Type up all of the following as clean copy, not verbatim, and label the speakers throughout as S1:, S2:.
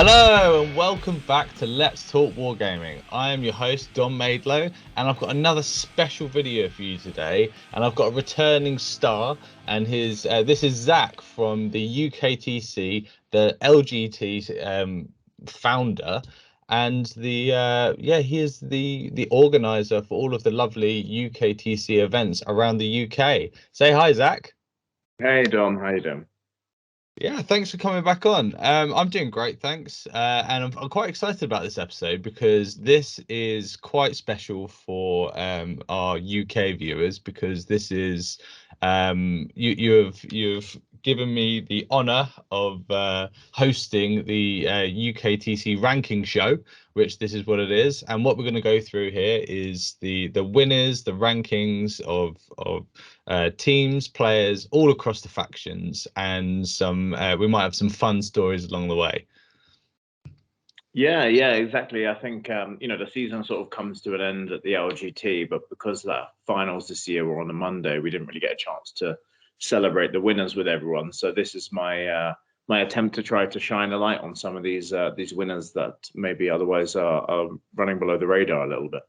S1: Hello and welcome back to Let's Talk Wargaming. I am your host Dom Maidlow, and I've got another special video for you today. And I've got a returning star, and this is Zach from the UKTC, the LGT founder, and he is the organizer for all of the lovely UKTC events around the UK. Say hi, Zach.
S2: Hey Dom, how you doing?
S1: Yeah, thanks for coming back on. I'm doing great, thanks. And I'm quite excited about this episode because this is quite special for our UK viewers, because this is you've given me the honor of hosting the UKTC ranking show, which this is what it is. And what we're going to go through here is the winners, the rankings of teams, players all across the factions, and we might have some fun stories along the way.
S2: Yeah, exactly. I think the season sort of comes to an end at the LGT, but because the finals this year were on a Monday, we didn't really get a chance to celebrate the winners with everyone. So this is my attempt to try to shine a light on some of these winners that maybe otherwise are running below the radar a little bit.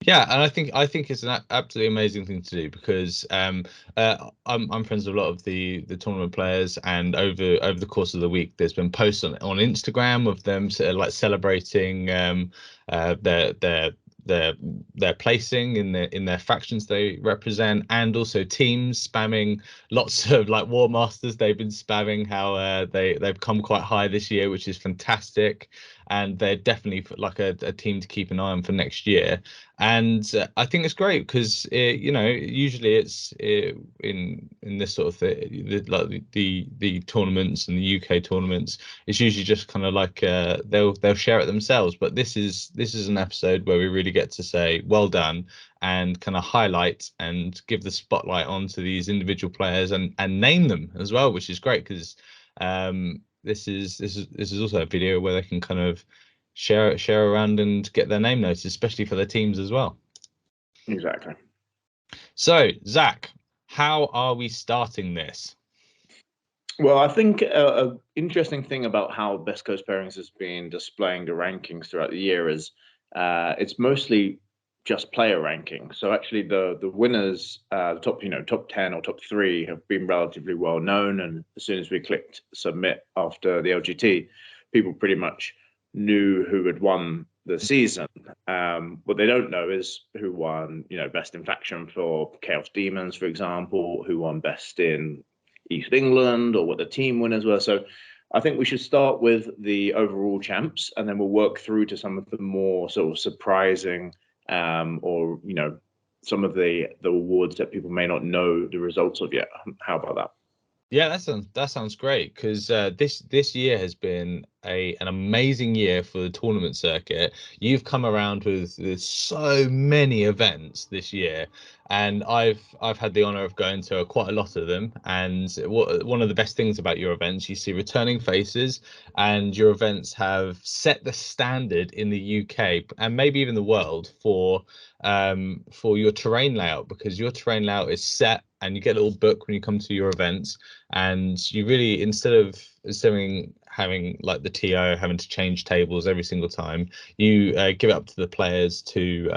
S1: Yeah, and I think it's an absolutely amazing thing to do, because I'm friends with a lot of the tournament players, and over the course of the week, there's been posts on Instagram of them like celebrating their placing in their factions they represent, and also teams spamming lots of like War Masters. They've been spamming how they've come quite high this year, which is fantastic, and they're definitely like a team to keep an eye on for next year. And I think it's great because usually it's in this sort of thing, like the tournaments and the UK tournaments, it's usually just kind of like they'll share it themselves. But this is an episode where we really get to say well done, and kind of highlight and give the spotlight onto these individual players, and name them as well, which is great, because this is also a video where they can kind of share around and get their name noticed, especially for their teams as well.
S2: Exactly.
S1: So, Zach, how are we starting this?
S2: Well, I think an interesting thing about how Best Coast Pairings has been displaying the rankings throughout the year is it's mostly just player ranking. So actually, the winners, the top 10 or top 3, have been relatively well known. And as soon as we clicked submit after the LGT, people pretty much knew who had won the season. What they don't know is who won, best in faction for Chaos Demons, for example, who won best in East England, or what the team winners were. So I think we should start with the overall champs, and then we'll work through to some of the more sort of surprising or some of the awards that people may not know the results of yet. How about that?
S1: Yeah, that sounds great, because this year has been an amazing year for the tournament circuit. You've come around with so many events this year, and I've had the honor of going to quite a lot of them. And one of the best things about your events, you see returning faces, and your events have set the standard in the UK and maybe even the world for your terrain layout, because your terrain layout is set, and you get a little book when you come to your events, and you really, instead of having like the TO having to change tables every single time, you give it up to the players to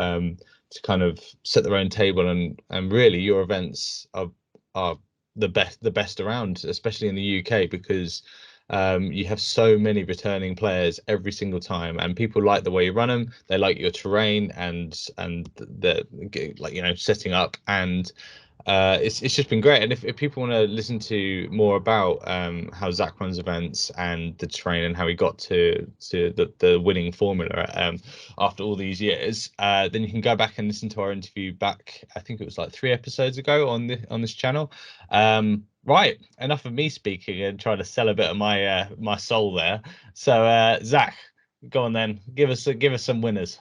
S1: kind of set their own table, and really your events are the best around, especially in the UK, because you have so many returning players every single time, and people like the way you run them. They like your terrain, and the like setting up, and it's just been great. And if people want to listen to more about how Zach runs events and the terrain and how he got to the winning formula after all these years, then you can go back and listen to our interview back, I think it was like 3 episodes ago on this channel. Right, enough of me speaking and trying to sell a bit of my soul there. So Zach, go on then, give us some winners.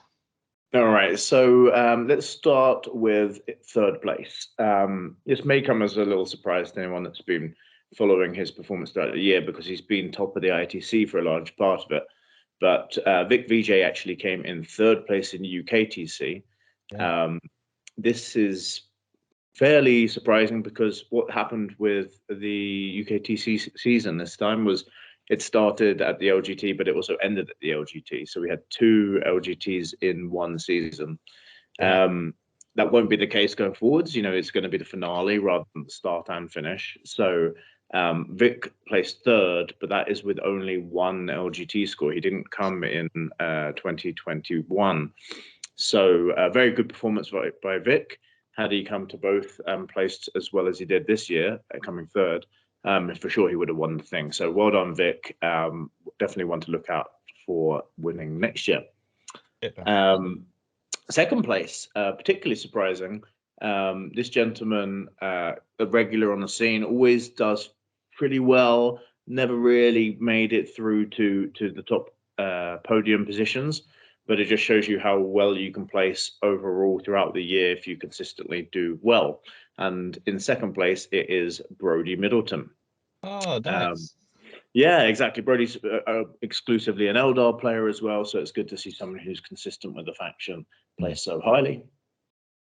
S2: All right, so let's start with third place. This may come as a little surprise to anyone that's been following his performance throughout the year, because he's been top of the ITC for a large part of it. But Vic VJ actually came in third place in UKTC. Yeah. This is fairly surprising, because what happened with the UKTC season this time was it started at the LGT, but it also ended at the LGT. So we had 2 LGTs in one season.
S1: Yeah.
S2: That won't be the case going forwards. It's going to be the finale rather than the start and finish. So Vic placed 3rd, but that is with only 1 LGT score. He didn't come in 2021. So a very good performance by Vic. Had he come to both placed as well as he did this year, coming 3rd, for sure he would have won the thing. So well done, Vic. Definitely one to look out for winning next year.
S1: Yeah.
S2: 2nd place, particularly surprising. This gentleman, a regular on the scene, always does pretty well. Never really made it through to the top podium positions, but it just shows you how well you can place overall throughout the year if you consistently do well. And in 2nd place, it is Brody Middleton.
S1: Oh, nice.
S2: Yeah, exactly. Brody's exclusively an Eldar player as well, so it's good to see someone who's consistent with the faction play so highly.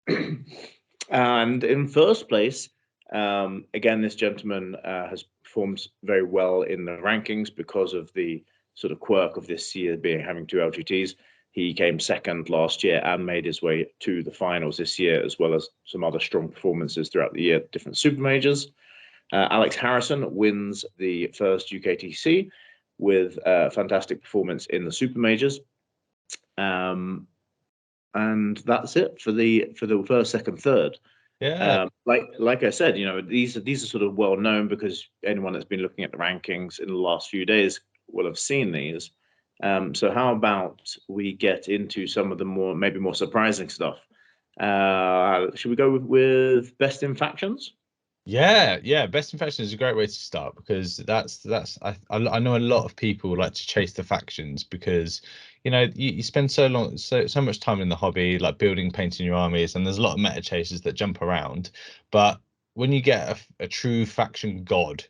S2: And in 1st place, again, this gentleman has performed very well in the rankings because of the sort of quirk of this year having 2 LGTs. He came 2nd last year and made his way to the finals this year, as well as some other strong performances throughout the year, different super majors. Alex Harrison wins the first UKTC with a fantastic performance in the super majors. And that's it for the 1st, 2nd, 3rd.
S1: Yeah.
S2: Like I said, these are sort of well known because anyone that's been looking at the rankings in the last few days will have seen these. So how about we get into some of the maybe more surprising stuff? Should we go with best in factions?
S1: Yeah. Best in faction is a great way to start, because I know a lot of people like to chase the factions because you spend so much time in the hobby, like building, painting your armies, and there's a lot of meta chasers that jump around. But when you get a true faction god,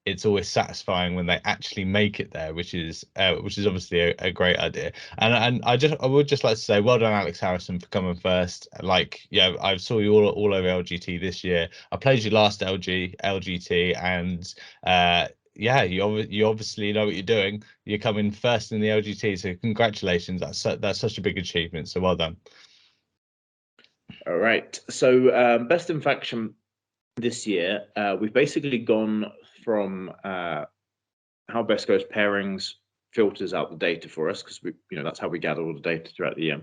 S1: it's always satisfying when they actually make it there, which is obviously a great idea. And I would just like to say well done, Alex Harrison, for coming 1st. Like, yeah, I saw you all over LGT this year. I played you last LGT, and yeah, you obviously know what you're doing. You're coming 1st in the LGT, so congratulations. That's such a big achievement. So well done.
S2: All right. So best in faction this year, we've basically gone from how Best Goes pairings filters out the data for us, because that's how we gather all the data throughout the year.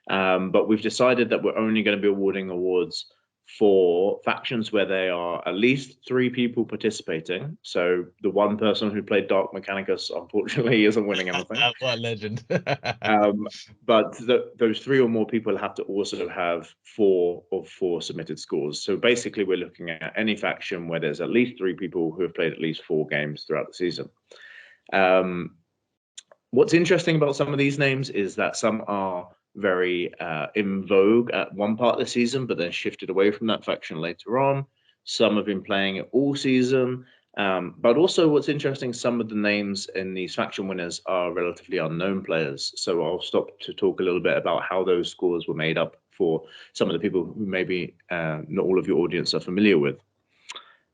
S2: But we've decided that we're only going to be awarding awards for factions where there are at least 3 people participating. So the one person who played Dark Mechanicus, unfortunately, isn't winning anything.
S1: What a legend.
S2: But those 3 or more people have to also have 4 of 4 submitted scores. So basically, we're looking at any faction where there's at least 3 people who have played at least 4 games throughout the season. What's interesting about some of these names is that some are very in vogue at one part of the season, but then shifted away from that faction later on. Some have been playing it all season. But also what's interesting, some of the names in these faction winners are relatively unknown players. So I'll stop to talk a little bit about how those scores were made up for some of the people who maybe not all of your audience are familiar with.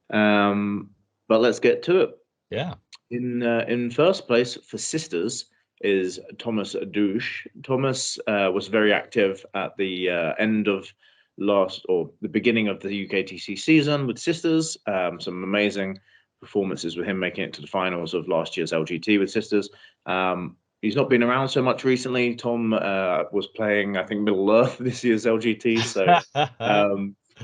S2: But let's get to it.
S1: Yeah.
S2: In 1st place for sisters is Thomas Douche. Thomas was very active at the end of the beginning of the UKTC season with sisters. Some amazing performances with him making it to the finals of last year's LGT with sisters. He's not been around so much recently. Tom was playing, I think, Middle Earth this year's LGT, so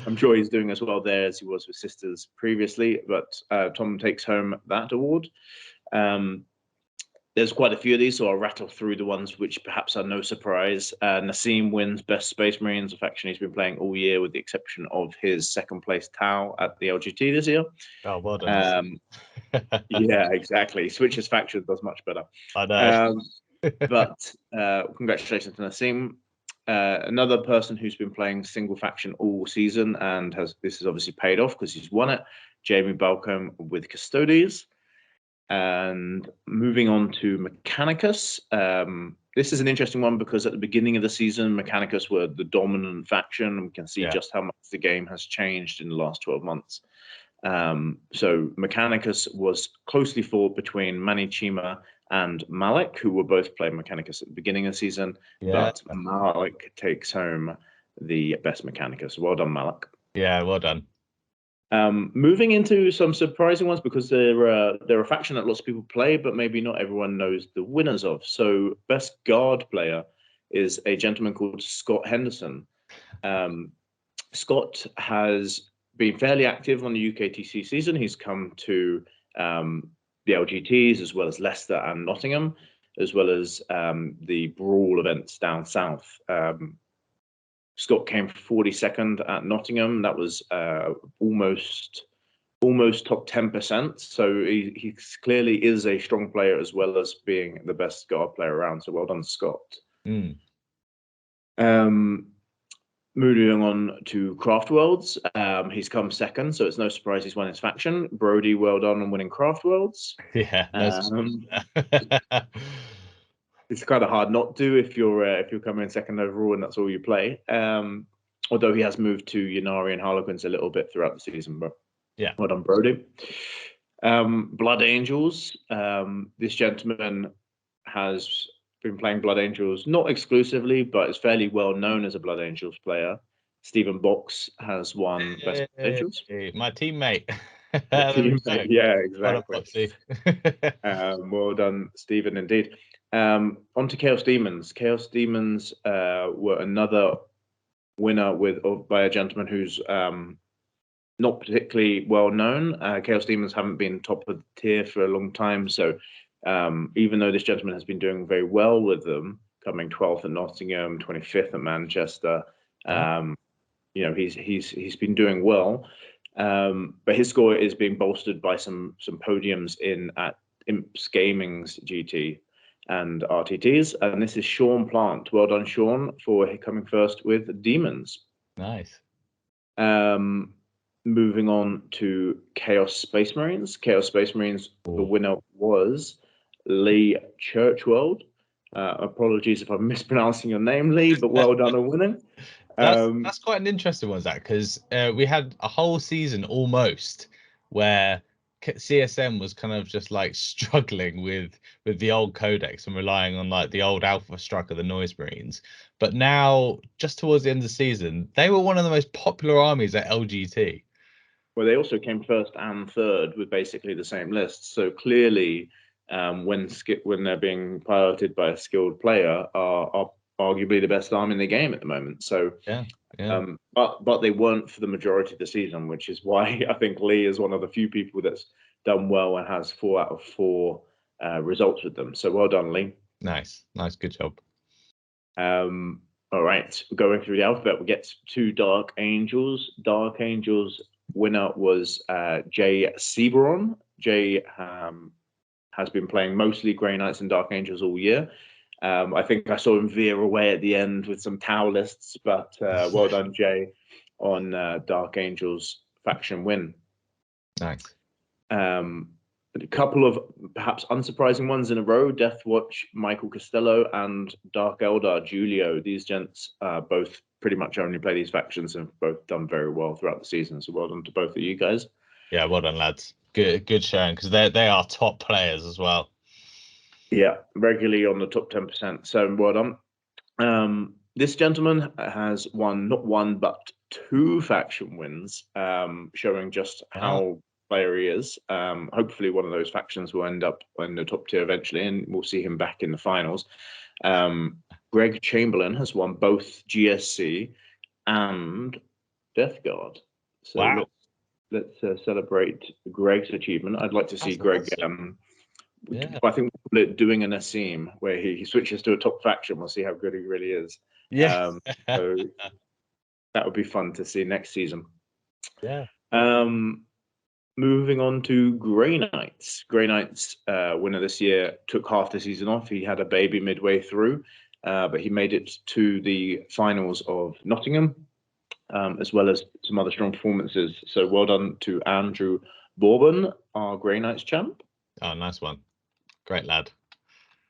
S2: I'm sure he's doing as well there as he was with sisters previously. But Tom takes home that award. There's quite a few of these, so I'll rattle through the ones which perhaps are no surprise. Nassim wins Best Space Marines, a faction he's been playing all year, with the exception of his 2nd place TOW at the LGT this year.
S1: Oh, well done.
S2: Yeah, exactly. Switches faction does much better.
S1: I know.
S2: But congratulations to Nassim. Another person who's been playing single faction all season and this has obviously paid off because he's won it, Jamie Balcombe with Custodes. And moving on to Mechanicus. This is an interesting one because at the beginning of the season, Mechanicus were the dominant faction. We can see just how much the game has changed in the last 12 months. So Mechanicus was closely fought between Manny Chima and Malik, who were both playing Mechanicus at the beginning of the season, but Malik takes home the best Mechanicus. Well done, Malik.
S1: Yeah, well done.
S2: Moving into some surprising ones, because they're a faction that lots of people play, but maybe not everyone knows the winners of. So best guard player is a gentleman called Scott Henderson. Scott has been fairly active on the UKTC season. He's come to the LGTs, as well as Leicester and Nottingham, as well as the Brawl events down south. Scott came 42nd at Nottingham. That was almost top 10%. So he clearly is a strong player, as well as being the best guard player around. So well done, Scott. Moving on to Craft Worlds, he's come second, so it's no surprise he's won his faction. Brody, well done on winning Craft Worlds.
S1: Yeah,
S2: it's kind of hard not to if you're coming in second overall and that's all you play. Although he has moved to Yanari and Harlequins a little bit throughout the season, but
S1: yeah,
S2: well done, Brody. Blood Angels. This gentleman has been playing Blood Angels, not exclusively, but is fairly well known as a Blood Angels player. Stephen Box has won Best Blood Angels.
S1: My teammate.
S2: Teammate. Yeah, exactly.
S1: Well
S2: well done, Stephen, indeed. On to Chaos Demons. Chaos Demons were another winner by a gentleman who's not particularly well known. Chaos Demons haven't been top of the tier for a long time, so even though this gentleman has been doing very well with them, coming 12th at Nottingham, 25th at Manchester, he's been doing well, but his score is being bolstered by some podiums at Imps Gaming's GT and RTTs, and this is Sean Plant. Well done, Sean, for coming first with Demons.
S1: Nice.
S2: Moving on to Chaos Space Marines. Chaos Space Marines, the winner was Lee Churchwell. Apologies if I'm mispronouncing your name, Lee, but well done on winning.
S1: That's quite an interesting one, Zach, because we had a whole season almost where CSM was kind of just like struggling with the old codex and relying on like the old Alpha Striker, the Noise Marines. But now, just towards the end of the season, they were one of the most popular armies at LGT.
S2: Well, they also came first and third with basically the same list. So clearly, when they're being piloted by a skilled player, are arguably the best army in the game at the moment. So
S1: yeah.
S2: But they weren't for the majority of the season, which is why I think Lee is one of the few people that's done well and has 4 out of 4 results with them. So well done, Lee.
S1: Nice, good job.
S2: All right, going through the alphabet, we get to Dark Angels. Dark Angels winner was Jay Seaboron. Jay has been playing mostly Grey Knights and Dark Angels all year. I think I saw him veer away at the end with some Tau lists, but well done, Jay, on Dark Angels faction win.
S1: Nice.
S2: A couple of perhaps unsurprising ones in a row: Deathwatch, Michael Costello, and Dark Eldar, Julio. These gents both pretty much only play these factions and have both done very well throughout the season. So well done to both of you guys.
S1: Yeah, well done, lads. Good showing, because they are top players as well.
S2: Yeah, regularly on the top 10%. So well done. This gentleman has won not one but 2 faction wins, showing just how player he is. Hopefully one of those factions will end up in the top tier eventually, and we'll see him back in the finals. Greg Chamberlain has won both GSC and Death Guard. So let's celebrate Greg's achievement. I'd like to see Greg.
S1: Awesome.
S2: I think we'll call it doing an Asim, where he switches to a top faction. We'll see how good he really is.
S1: Yeah.
S2: So that would be fun to see next season.
S1: Yeah.
S2: Moving on to Grey Knights. Grey Knights winner this year took half the season off. He had a baby midway through, but he made it to the finals of Nottingham, as well as some other strong performances. So well done to Andrew Bourbon, our Grey Knights champ.
S1: Oh, nice one. Great lad.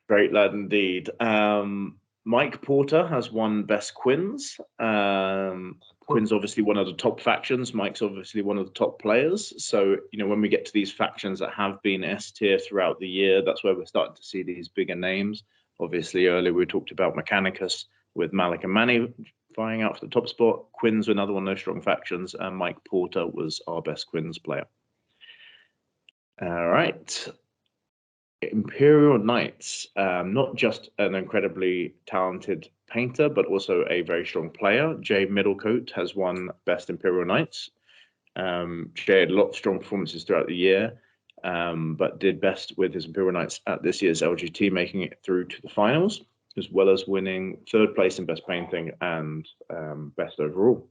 S2: Great lad indeed. Mike Porter has won Best Quins. Quins obviously one of the top factions. Mike's obviously one of the top players. So, when we get to these factions that have been S tier throughout the year, that's where we're starting to see these bigger names. Obviously, earlier we talked about Mechanicus with Malik and Manny vying out for the top spot. Quins were another one of those strong factions, and Mike Porter was our best Quins player. All right. Imperial Knights, not just an incredibly talented painter, but also a very strong player. Jay Middlecoat has won Best Imperial Knights. Jay had a lot of strong performances throughout the year, but did best with his Imperial Knights at this year's LGT, making it through to the finals, as well as winning 3rd place in Best Painting and Best Overall.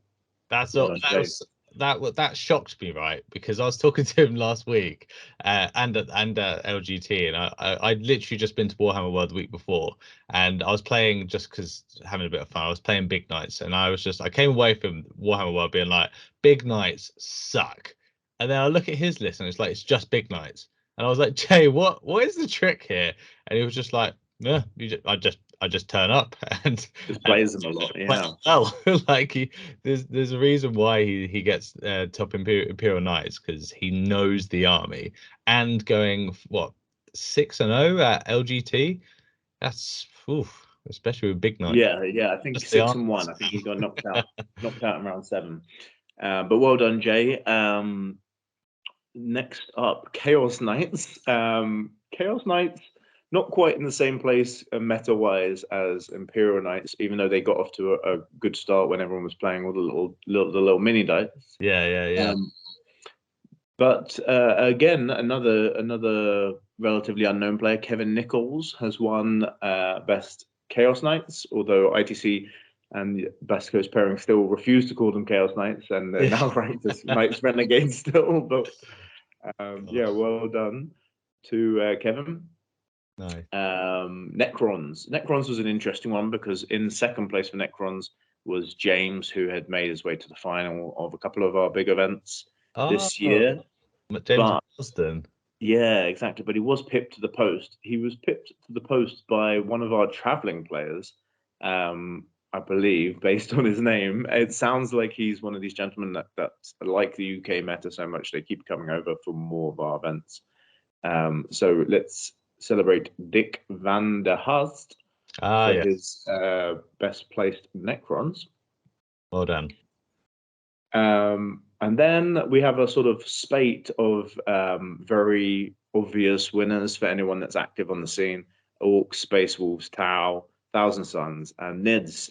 S1: That shocked me, right? Because I was talking to him last week and at LGT, and I'd literally just been to Warhammer World the week before, and I was playing just because having a bit of fun. I was playing Big Knights, and I came away from Warhammer World being like, Big Knights suck. And then I look at his list, and it's just Big Knights, and I was like, Jay, what is the trick here? And he was just like, yeah, I just turn up and
S2: just plays them a lot. Yeah.
S1: Well, like there's a reason why he gets top Imperial Knights, because he knows the army, and going 6-0 at LGT. That's especially with Big Knights.
S2: Yeah. I think 6-1. I think he got knocked out in round 7. But well done, Jay. Next up, Chaos Knights. Chaos Knights, not quite in the same place meta-wise as Imperial Knights, even though they got off to a good start when everyone was playing all the little mini dice.
S1: Yeah.
S2: But again, another relatively unknown player, Kevin Nichols, has won Best Chaos Knights, although ITC and Best Coast Pairing still refuse to call them Chaos Knights, and they're now ranked as Knights Renegades still. But well done to Kevin.
S1: No.
S2: Necrons. Necrons was an interesting one because in 2nd place for Necrons was James, who had made his way to the final of a couple of our big events this year.
S1: James Boston.
S2: Yeah, exactly. But he was pipped to the post. He was pipped to the post by one of our traveling players, I believe, based on his name. It sounds like he's one of these gentlemen that like the UK meta so much they keep coming over for more of our events. So let's celebrate Dick van der Haast for his best placed Necrons.
S1: Well done.
S2: And then we have a sort of spate of very obvious winners for anyone that's active on the scene. Orcs, Space Wolves, Tau, Thousand Suns, and Nids.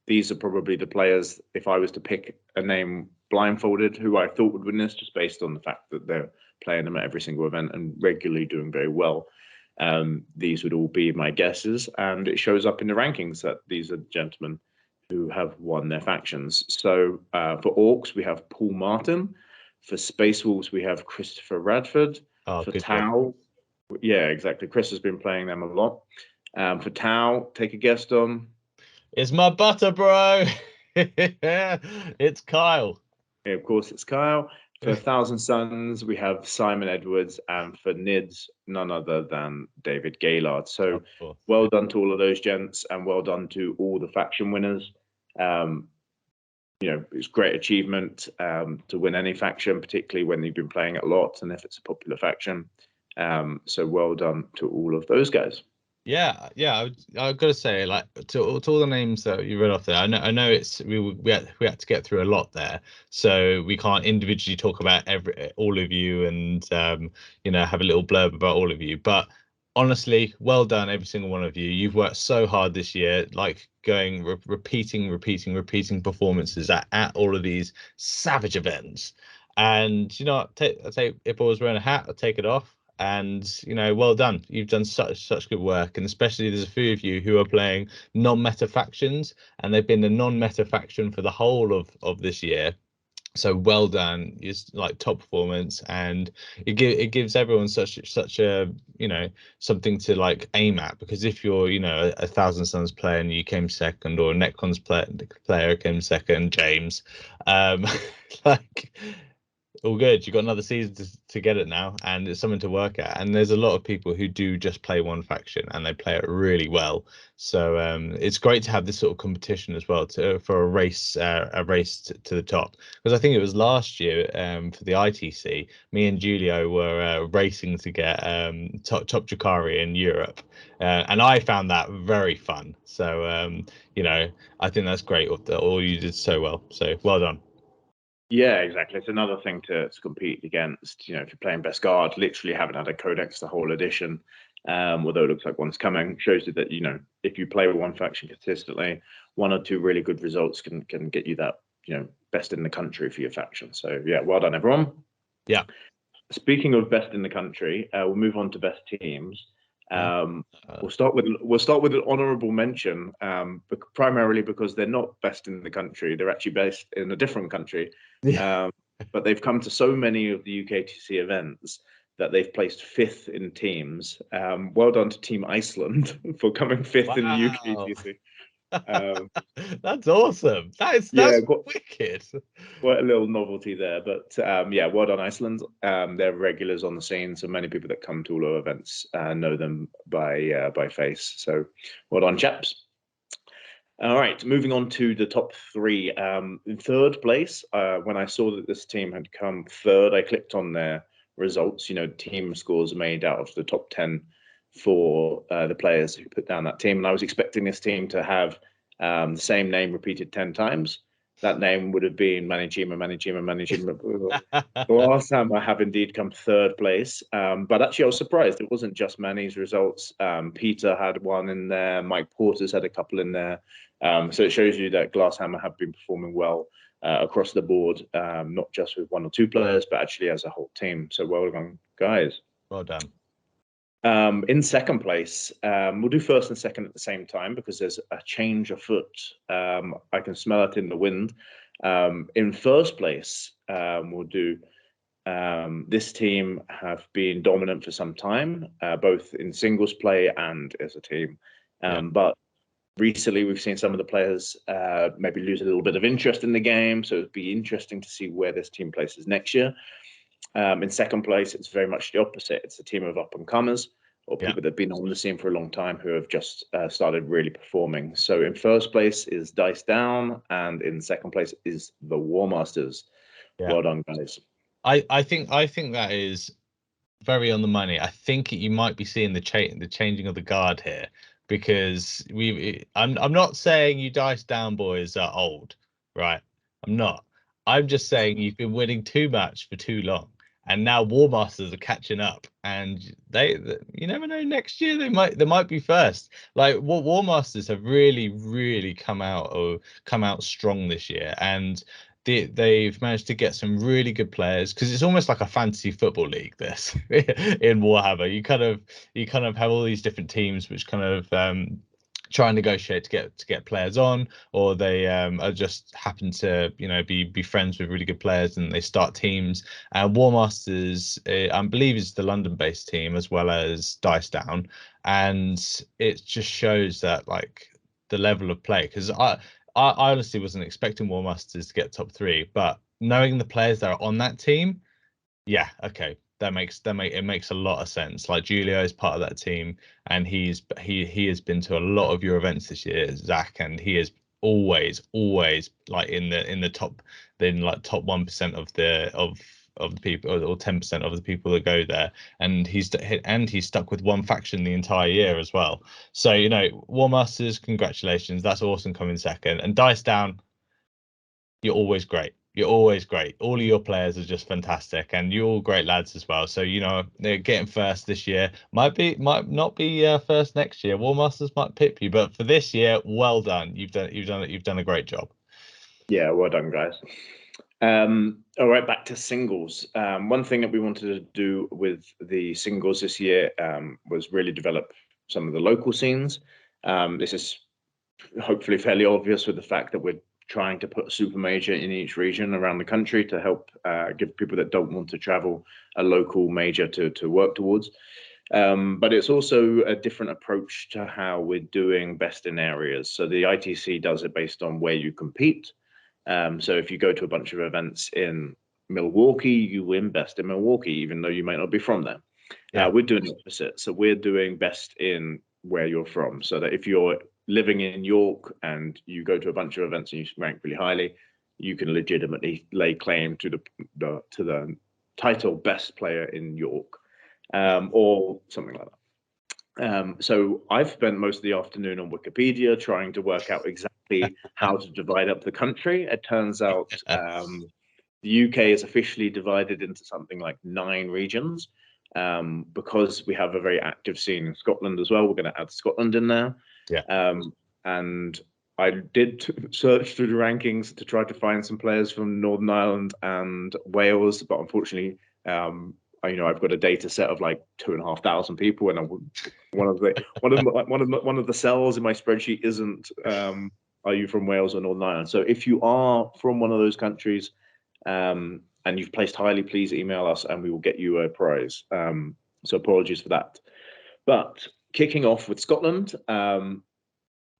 S2: These are probably the players, if I was to pick a name blindfolded, who I thought would win this, just based on the fact that they're playing them at every single event and regularly doing very well. These would all be my guesses, and it shows up in the rankings that these are gentlemen who have won their factions. So for Orcs, we have Paul Martin. For Space Wolves, we have Christopher Radford. For Tau, yeah, exactly. Chris has been playing them a lot. For Tau, take a guess, Dom.
S1: It's my butter, bro. It's Kyle.
S2: Yeah, of course, it's Kyle. For Thousand Suns, we have Simon Edwards, and for Nids, none other than David Gaylard. So well done to all of those gents, and well done to all the faction winners. It's great achievement to win any faction, particularly when you've been playing it a lot and if it's a popular faction. So well done to all of those guys.
S1: Yeah, I've got to say, like, to all the names that you read off there, I know it's we had to get through a lot there, so we can't individually talk about all of you and have a little blurb about all of you. But honestly, well done, every single one of you. You've worked so hard this year, like going repeating performances at all of these savage events. And I'd say if I was wearing a hat, I'd take it off. And well done. You've done such good work, and especially there's a few of you who are playing non-meta factions, and they've been the non-meta faction for the whole of this year. So well done. It's like top performance, and it gives everyone such a something to like aim at, because if you're a Thousand Suns player and you came second, or a Necrons player came second, James, like All good. You've got another season to get it now, and it's something to work at. And there's a lot of people who do just play one faction, and they play it really well. So it's great to have this sort of competition as well for a race to the top. Because I think it was last year for the ITC, me and Julio were racing to get top Jakari in Europe, and I found that very fun. So I think that's great. All you did so well. So well done.
S2: Yeah, exactly. It's another thing to compete against. If you're playing Best Guard, literally haven't had a codex the whole edition, although it looks like one's coming, shows you that if you play with one faction consistently, one or two really good results can get you that best in the country for your faction. So yeah, well done everyone.
S1: Yeah.
S2: Speaking of best in the country, we'll move on to best teams. We'll start with an honourable mention, primarily because they're not best in the country. They're actually based in a different country, but they've come to so many of the UKTC events that they've placed 5th in teams. Well done to Team Iceland for coming 5th in the UKTC.
S1: That's awesome. That's wicked.
S2: Quite a little novelty there, but yeah, well done Iceland. They're regulars on the scene, so many people that come to all our events know them by face. So well done, chaps. All right, moving on to the top 3. In 3rd place, when I saw that this team had come 3rd, I clicked on their results. Team scores made out of the top 10 for the players who put down that team, and I was expecting this team to have the same name repeated 10 times. That name would have been Manijima. Warhammer have indeed come 3rd place. But actually, I was surprised. It wasn't just Manny's results. Peter had one in there. Mike Porter's had a couple in there. So it shows you that Glasshammer have been performing well across the board, not just with 1 or 2 players, but actually as a whole team. So well done, guys.
S1: Well done.
S2: In 2nd place, we'll do 1st and 2nd at the same time because there's a change afoot. I can smell it in the wind. In 1st place, we'll do this team have been dominant for some time, both in singles play and as a team. But recently, we've seen some of the players maybe lose a little bit of interest in the game. So it'd be interesting to see where this team places next year. In 2nd place, it's very much the opposite. It's a team of up-and-comers or people that have been on the scene for a long time who have just started really performing. So in 1st place is Dice Down, and in 2nd place is the War Masters. Well done, guys.
S1: I think that is very on the money. I think you might be seeing the changing of the guard here, because I'm not saying you Dice Down boys are old, right? I'm not. I'm just saying you've been winning too much for too long, and now War Masters are catching up, and you never know, next year they might be first. Like War Masters have really come out strong this year, and they've managed to get some really good players, because it's almost like a fantasy football league this in Warhammer. You kind of have all these different teams which kind of try and negotiate to get players on, or they are just happen to be friends with really good players and they start teams. War Masters, I believe, is the London-based team as well as Dice Down, and it just shows that like the level of play, because I honestly wasn't expecting War Masters to get top 3, but knowing the players that are on that team, yeah, okay, it makes a lot of sense. Like Julio is part of that team, and he has been to a lot of your events this year, Zach, and he is always like in the top 1% of the people, or 10% of the people that go there, and he's stuck with one faction the entire year as well. So War Masters, congratulations, that's awesome, coming 2nd. And Dice Down, you're always great. All of your players are just fantastic, and you're all great lads as well. So they're getting 1st this year. Might not be 1st next year. War Masters might pip you, but for this year, well done. You've done a great job.
S2: Yeah, well done, guys. All right, back to singles. One thing that we wanted to do with the singles this year was really develop some of the local scenes. This is hopefully fairly obvious with the fact that we're trying to put a super major in each region around the country to help give people that don't want to travel a local major to work towards. But it's also a different approach to how we're doing best in areas. So the ITC does it based on where you compete. So if you go to a bunch of events in Milwaukee, you win best in Milwaukee, even though you might not be from there.
S1: Yeah.
S2: We're doing the opposite. So we're doing best in where you're from. So that if you're living in York and you go to a bunch of events and you rank really highly, you can legitimately lay claim to the title best player in York, or something like that. So I've spent most of the afternoon on Wikipedia trying to work out exactly how to divide up the country. It turns out the UK is officially divided into something like 9 regions, because we have a very active scene in Scotland as well. We're going to add Scotland in there.
S1: Yeah.
S2: And I did search through the rankings to try to find some players from Northern Ireland and Wales, but unfortunately, I've got a data set of like 2,500 people, and one of the cells in my spreadsheet isn't are you from Wales or Northern Ireland? So if you are from one of those countries, and you've placed highly, please email us and we will get you a prize. So apologies for that. But kicking off with Scotland,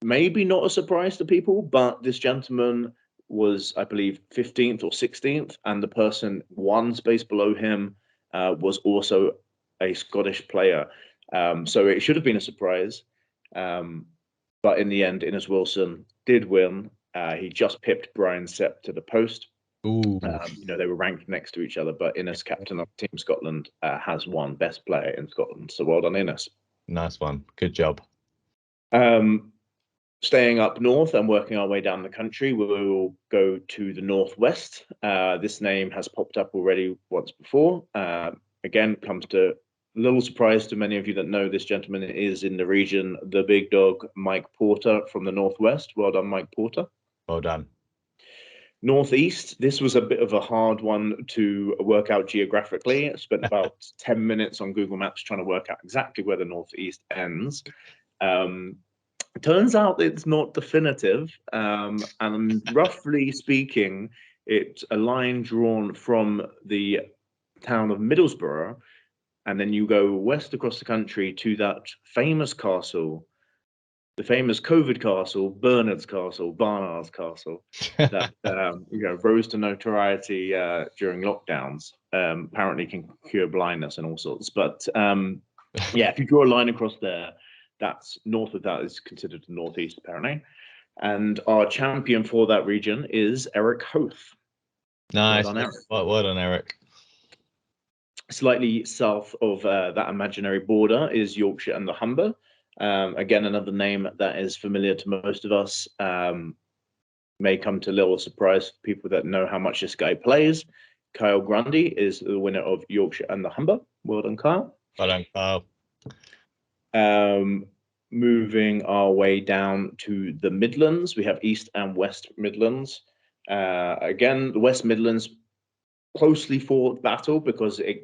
S2: maybe not a surprise to people, but this gentleman was, I believe, 15th or 16th, and the person one space below him was also a Scottish player. So it should have been a surprise. But in the end, Innes Wilson did win. He just pipped Brian Sepp to the post.
S1: Ooh.
S2: They were ranked next to each other, but Innes, captain of Team Scotland, has won best player in Scotland. So well done, Innes.
S1: Nice one. Good job.
S2: Staying up north and working our way down the country, we will go to the northwest. This name has popped up already once before. Again, comes to a little surprise to many of you that know this gentleman is in the region, the big dog, Mike Porter from the northwest. Well done, Mike Porter.
S1: Well done.
S2: Northeast, this was a bit of a hard one to work out geographically. I spent about 10 minutes on Google Maps trying to work out exactly where the northeast ends. Turns out it's not definitive, and roughly speaking, it's a line drawn from the town of Middlesbrough, and then you go west across the country to that famous castle, the famous COVID castle, Barnard's Castle, that rose to notoriety during lockdowns. Apparently can cure blindness and all sorts. But yeah, if you draw a line across there, that's north of that is considered the northeast, apparently. And our champion for that region is Eric Hoth.
S1: Nice.
S2: Well done, Eric.
S1: Well done, Eric.
S2: Slightly south of that imaginary border is Yorkshire and the Humber. Again, another name that is familiar to most of us. May come to little surprise for people that know how much this guy plays. Kyle Grundy is the winner of Yorkshire and the Humber. Well done, Kyle.
S1: Well done, Kyle.
S2: Moving our way down to the Midlands, we have East and West Midlands. Again, the West Midlands, closely fought battle because it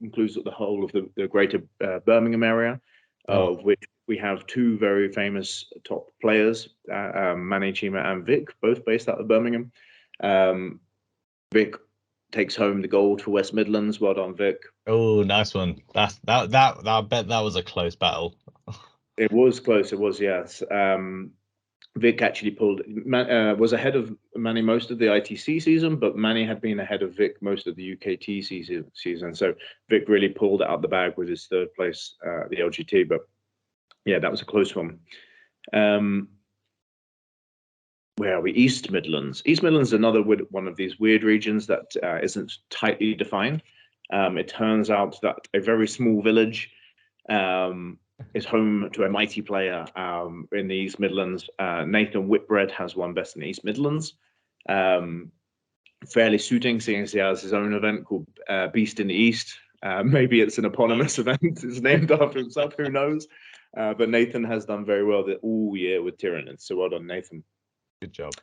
S2: includes the whole of the greater Birmingham area, of which we have 2 very famous top players, Manny Chima and Vic, both based out of Birmingham. Vic takes home the gold for West Midlands. Well done, Vic.
S1: Oh, nice one. I bet that was a close battle.
S2: It was close. It was, yes. Vic actually was ahead of Manny most of the ITC season, but Manny had been ahead of Vic most of the UKTC season. So Vic really pulled it out the bag with his 3rd place, the LGT. But yeah, that was a close one. Where are we? East Midlands. East Midlands is another one of these weird regions that isn't tightly defined. It turns out that a very small village is home to a mighty player in the East Midlands. Nathan Whitbread has won best in the East Midlands. Fairly suiting, seeing as he has his own event called Beast in the East. Maybe it's an eponymous event. It's named after himself. Who knows? But Nathan has done very well all year with Tyranids. So well done, Nathan.
S1: Good job.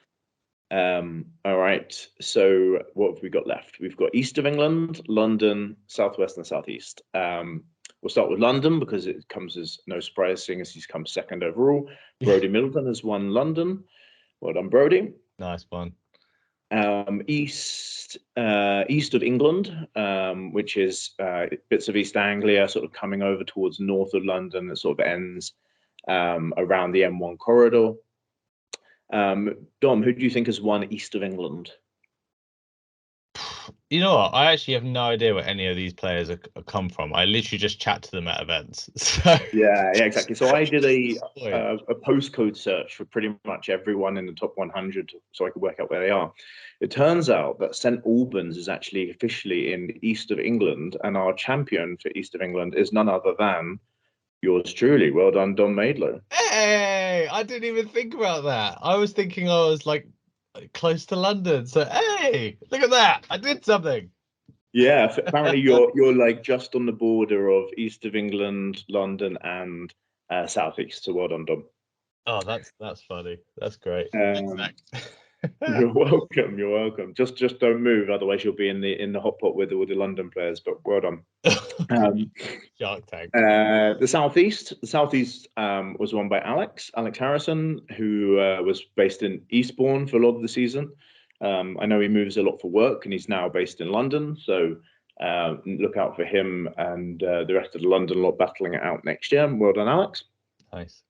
S2: All right. So what have we got left? We've got East of England, London, Southwest, and Southeast. We'll start with London because it comes as no surprise, seeing as he's come 2nd overall. Brodie Middleton has won London. Well done, Brodie.
S1: Nice one.
S2: East of England, which is bits of East Anglia, sort of coming over towards north of London. It sort of ends around the M1 corridor. Dom, who do you think has won East of England?
S1: You know what? I actually have no idea where any of these players are come from. I literally just chat to them at events. So
S2: Yeah, exactly. So I did
S1: Boy.
S2: a postcode search for pretty much everyone in the top 100, so I could work out where they are. It turns out that St Albans is actually officially in the east of England, and our champion for east of England is none other than yours truly. Well done, Don Maidlow.
S1: Hey, I didn't even think about that. I was thinking I was like close to London. So hey, look at that. I did something.
S2: Yeah, apparently you're like just on the border of east of England, London, and southeast. So well done, Dom.
S1: Oh, that's funny. That's great. Thanks,
S2: Um,
S1: Zach.
S2: you're welcome. You're welcome. Just don't move, otherwise you'll be in the hot pot with all the London players. But well done.
S1: Shark Tank.
S2: The southeast was won by Alex Harrison, who was based in Eastbourne for a lot of the season. I know he moves a lot for work, and he's now based in London. So look out for him and the rest of the London lot battling it out next year. Well done, Alex.
S1: Nice.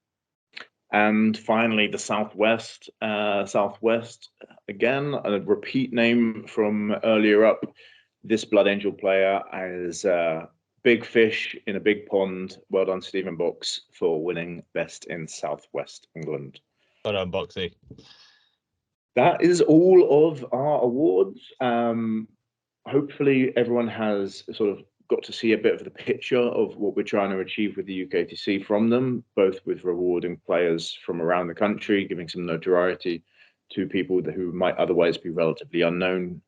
S2: And finally, the Southwest. Southwest, again, a repeat name from earlier up. This Blood Angel player is big fish in a big pond. Well done, Stephen Box, for winning best in Southwest England.
S1: Well done, Boxy.
S2: That is all of our awards. Hopefully, everyone has sort of got to see a bit of the picture of what we're trying to achieve with the UKTC from them, both with rewarding players from around the country, giving some notoriety to people who might otherwise be relatively unknown,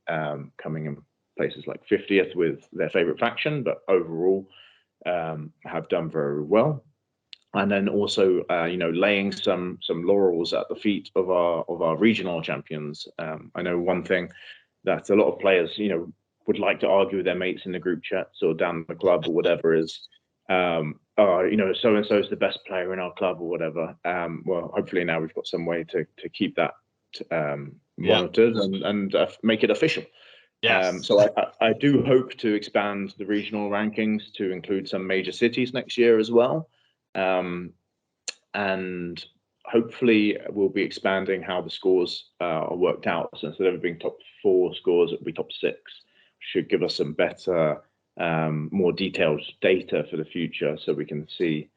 S2: coming in places like 50th with their favorite faction, but overall have done very well. And then also, laying some laurels at the feet of our regional champions. I know one thing that a lot of players, would like to argue with their mates in the group chats or down the club or whatever is, so and so is the best player in our club or whatever. Well, hopefully now we've got some way to keep that monitored and make it official.
S1: Yes.
S2: So I do hope to expand the regional rankings to include some major cities next year as well. And hopefully we'll be expanding how the scores are worked out. So instead of being top 4 scores, it'll be top 6. Should give us some better, more detailed data for the future, so we can see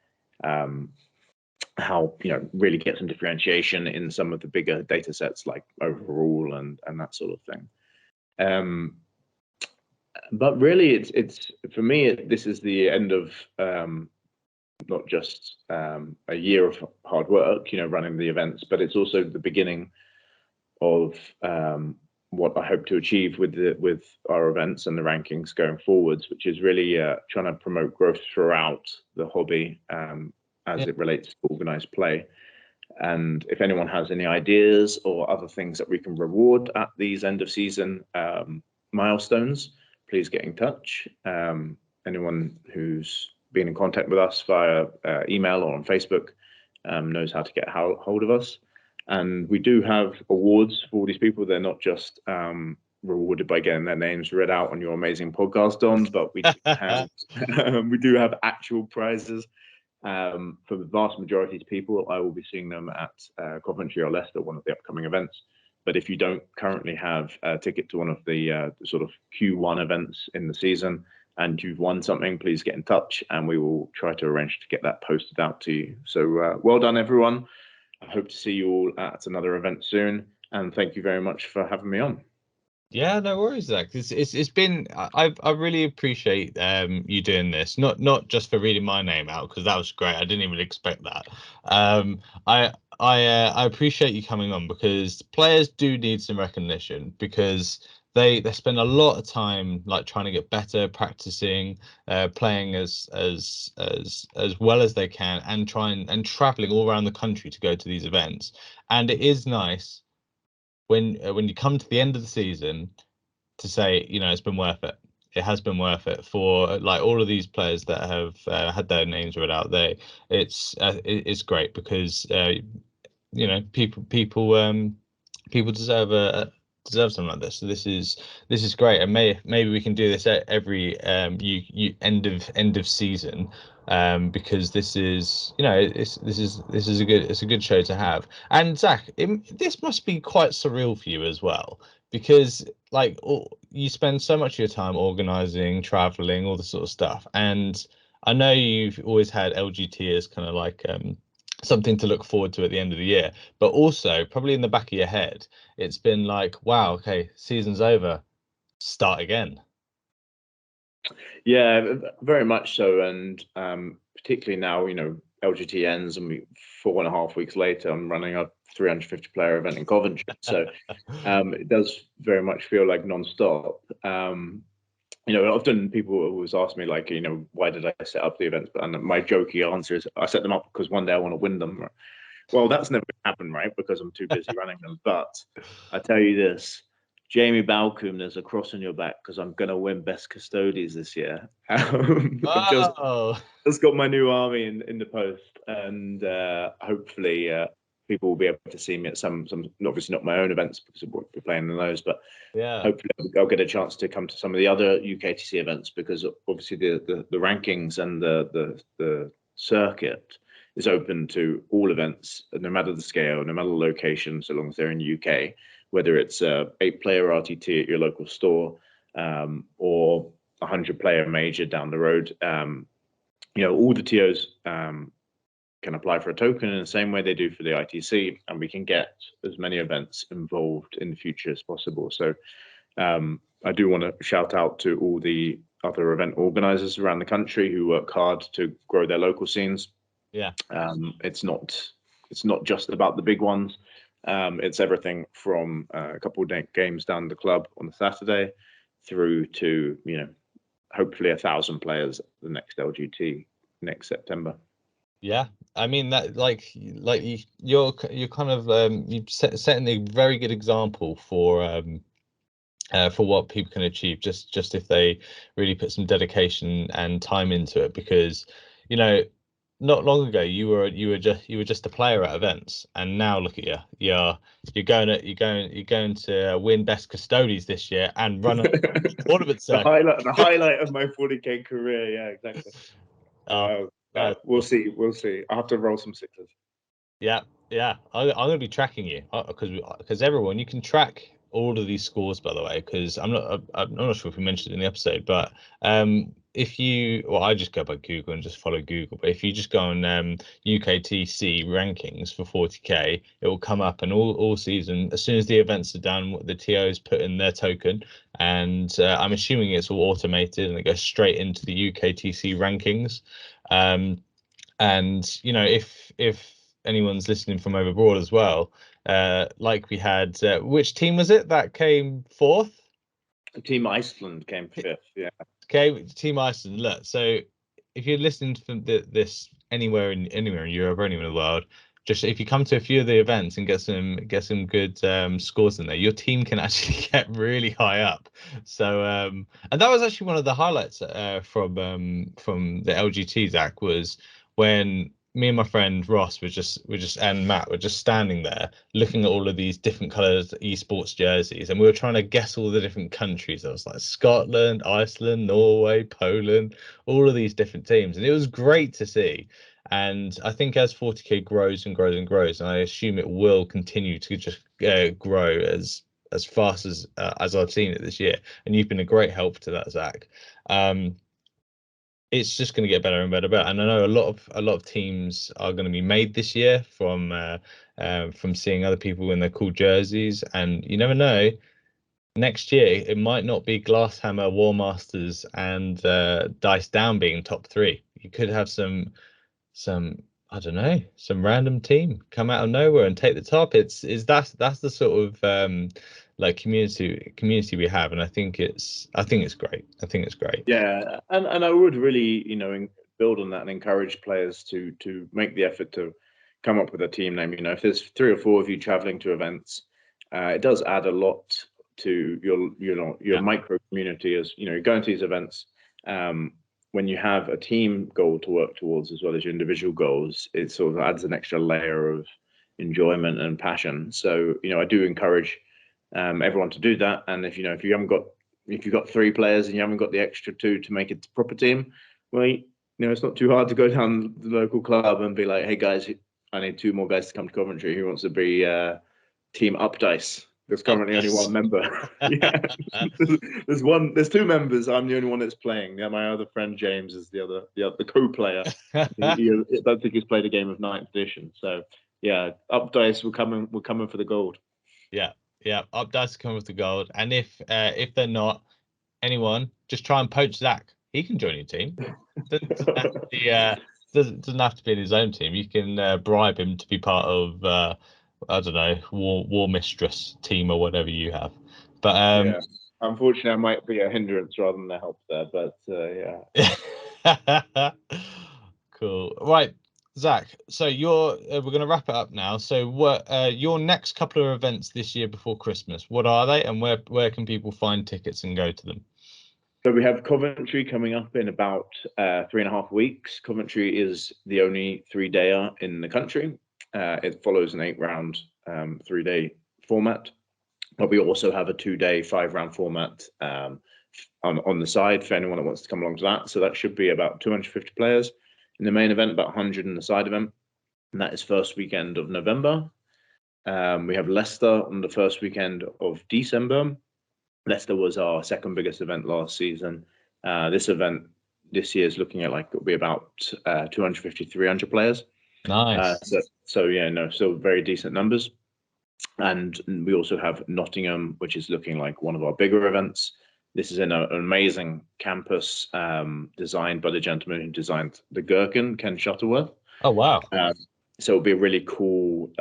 S2: how really get some differentiation in some of the bigger data sets like overall and that sort of thing. But really, it's for me, this is the end of not just a year of hard work, running the events, but it's also the beginning of what I hope to achieve with our events and the rankings going forwards, which is really trying to promote growth throughout the hobby as it relates to organized play. And if anyone has any ideas or other things that we can reward at these end of season milestones, please get in touch. Anyone who's been in contact with us via email or on Facebook knows how to get hold of us. And we do have awards for all these people. They're not just rewarded by getting their names read out on your amazing podcast, Don, but we do have actual prizes. For the vast majority of people, I will be seeing them at Coventry or Leicester, one of the upcoming events. But if you don't currently have a ticket to one of the sort of Q1 events in the season and you've won something, please get in touch and we will try to arrange to get that posted out to you. So well done, everyone. I hope to see you all at another event soon. And thank you very much for having me on.
S1: Yeah, no worries, Zach. It's been I really appreciate you doing this. Not just for reading my name out, because that was great. I didn't even expect that. I appreciate you coming on, because players do need some recognition, because they spend a lot of time like trying to get better, practicing, playing as well as they can, and traveling all around the country to go to these events. And it is nice when you come to the end of the season to say, it's been worth it. It has been worth it for like all of these players that have had their names read out there. It's great, because people deserve something like this. So this is great, and maybe we can do this at every you end of season, because this is this is a good show to have. And Zach, this must be quite surreal for you as well, because like you spend so much of your time organizing, traveling, all this sort of stuff. And I know you've always had LGT as kind of like something to look forward to at the end of the year, but also probably in the back of your head, it's been like, wow, okay, season's over, start again.
S2: Yeah, very much so. And particularly now, LGT ends and 4.5 weeks later, I'm running a 350 player event in Coventry. So it does very much feel like non-stop. Often people always ask me, like, why did I set up the events? And my jokey answer is I set them up because one day I want to win them. Well, that's never going to happen, right? Because I'm too busy running them. But I tell you this, Jamie Balcombe, there's a cross on your back because I'm going to win Best Custodies this year. I've just got my new army in the post, and hopefully people will be able to see me at some obviously not my own events because I won't be playing in those, but
S1: Yeah,
S2: hopefully I'll get a chance to come to some of the other UKTC events because obviously the rankings and the circuit is open to all events, no matter the scale, no matter the location, so long as they're in the UK, whether it's a 8-player RTT at your local store or a 100-player major down the road. All the TOs can apply for a token in the same way they do for the ITC, and we can get as many events involved in the future as possible. So I do want to shout out to all the other event organizers around the country who work hard to grow their local scenes.
S1: yeah.
S2: It's not just about the big ones. It's everything from a couple of games down the club on a Saturday through to hopefully 1,000 players at the next LGT next September.
S1: Yeah, I mean that you're kind of you've setting a very good example for what people can achieve just if they really put some dedication and time into it. Because not long ago you were just a player at events, and now look at you, you're going to win Best Custodies this year and run a tournament circuit.
S2: The highlight of my 40K career. Yeah, exactly. We'll see. I have to roll some sixes.
S1: Yeah, I'm going to be tracking you because everyone, you can track all of these scores, by the way. Because I'm not sure if we mentioned it in the episode, but if you, well, I just go by Google and just follow Google. But if you just go on UKTC rankings for 40K, it will come up, and all season, as soon as the events are done, the TOs put in their token, and I'm assuming it's all automated and it goes straight into the UKTC rankings. And if anyone's listening from over abroad as well, like we had, which team was it that came fourth?
S2: Team Iceland came fifth. Yeah.
S1: Okay, Team Iceland. Look, so if you're listening to this anywhere in Europe or anywhere in the world, just if you come to a few of the events and get some good scores in there, your team can actually get really high up. So and that was actually one of the highlights from the LGT, Zach, was when me and my friend Ross and Matt were just standing there looking at all of these different colored esports jerseys, and we were trying to guess all the different countries. I was like Scotland, Iceland, Norway, Poland, all of these different teams, and it was great to see. And I think as 40K grows and grows and grows, and I assume it will continue to just grow as fast as I've seen it this year, and you've been a great help to that, Zach. It's just going to get better and better, and I know a lot of teams are going to be made this year from seeing other people in their cool jerseys, and you never know. Next year, it might not be Glasshammer, War Masters, and Dice Down being top 3. You could have some I don't know, some random team come out of nowhere and take the top. That's the sort of like community we have, and I think it's great. I think it's great.
S2: Yeah, and I would really build on that and encourage players to make the effort to come up with a team name. If there's 3 or 4 of you traveling to events, it does add a lot to your micro community as you're going to these events. When you have a team goal to work towards as well as your individual goals, it sort of adds an extra layer of enjoyment and passion. So I do encourage everyone to do that. And if you've got 3 players and you haven't got the extra 2 to make it a proper team, well, it's not too hard to go down the local club and be like, hey guys, I need 2 more guys to come to Coventry. Who wants to be team Up Dice? There's currently only one member. Yeah, there's two members. I'm the only one that's playing. Yeah, my other friend James is the co-player. I don't think he's played a game of 9th edition. So yeah, up dice. We're coming for the gold.
S1: Yeah, up dice come with the gold. And if they're not, anyone, just try and poach Zach. He can join your team. Doesn't have to be in his own team. You can bribe him to be part of I don't know, war mistress team or whatever you have. But
S2: yeah, unfortunately, I might be a hindrance rather than a help there. But
S1: yeah. Cool. Right, Zach. So we're going to wrap it up now. So what your next couple of events this year before Christmas? What are they, and where can people find tickets and go to them?
S2: So we have Coventry coming up in about 3.5 weeks. Coventry is the only 3-dayer in the country. It follows an 8-round 3-day format, but we also have a 2-day 5-round format on the side for anyone that wants to come along to that. So that should be about 250 players in the main event, about 100 in the side event, and that is first weekend of November. We have Leicester on the first weekend of December. Leicester was our second biggest event last season. This event this year is looking at like it'll be about 250, 300 players.
S1: Nice.
S2: So very decent numbers. And we also have Nottingham, which is looking like one of our bigger events. This is in an amazing campus designed by the gentleman who designed the Gherkin, Ken Shuttleworth.
S1: Oh, wow.
S2: So it'll be a really cool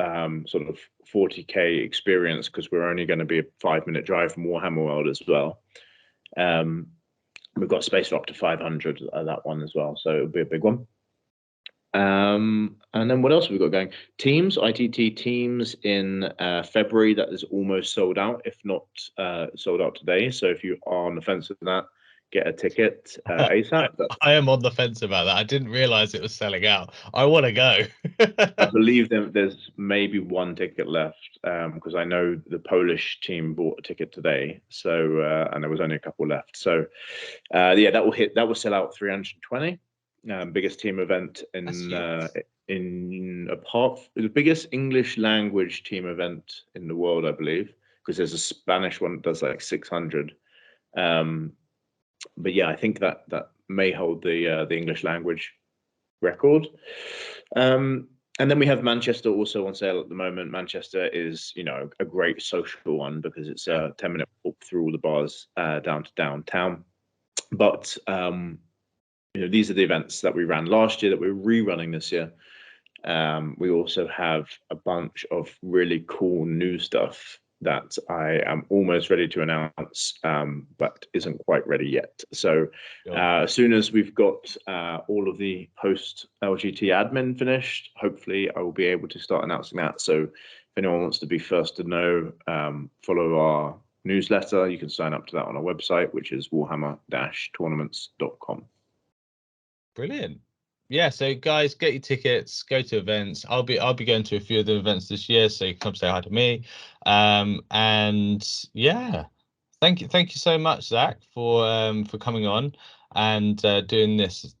S2: sort of 40K experience because we're only going to be a 5-minute drive from Warhammer World as well. We've got space for up to 500 at that one as well. So it'll be a big one. And then what else have we got going? Teams, ITT Teams in February. That is almost sold out, if not sold out today. So if you are on the fence with that, get a ticket ASAP.
S1: I am on the fence about that. I didn't realize it was selling out. I want to go.
S2: I believe there's maybe one ticket left because I know the Polish team bought a ticket today. So and there was only a couple left. So that will sell out 320. Biggest team event in the biggest English language team event in the world, I believe, because there's a Spanish one that does like 600. But yeah, I think that may hold the English language record. And then we have Manchester also on sale at the moment. Manchester is, a great social one because it's a 10-minute walk through all the bars down to downtown. But these are the events that we ran last year that we're rerunning this year. We also have a bunch of really cool new stuff that I am almost ready to announce, but isn't quite ready yet. So as soon as we've got all of the post-LGT admin finished, hopefully I will be able to start announcing that. So if anyone wants to be first to know, follow our newsletter. You can sign up to that on our website, which is warhammer-tournaments.com.
S1: Brilliant. Yeah, so guys, get your tickets, go to events. I'll be going to a few of the events this year, so you can come say hi to me. And yeah, thank you so much, Zach, for coming on and doing this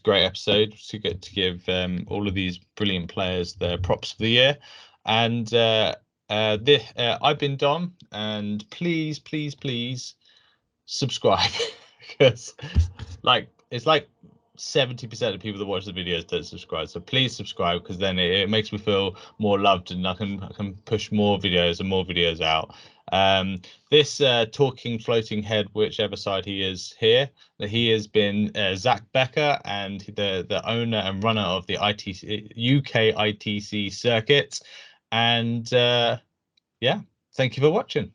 S1: great episode to get to give all of these brilliant players their props for the year. And I've been Dom, and please subscribe because it's like 70% of people that watch the videos don't subscribe, so please subscribe because then it makes me feel more loved and I can push more videos out. This talking floating head, whichever side he is here, that he has been Zach Becker, and the owner and runner of the UKTC circuit. And yeah, thank you for watching.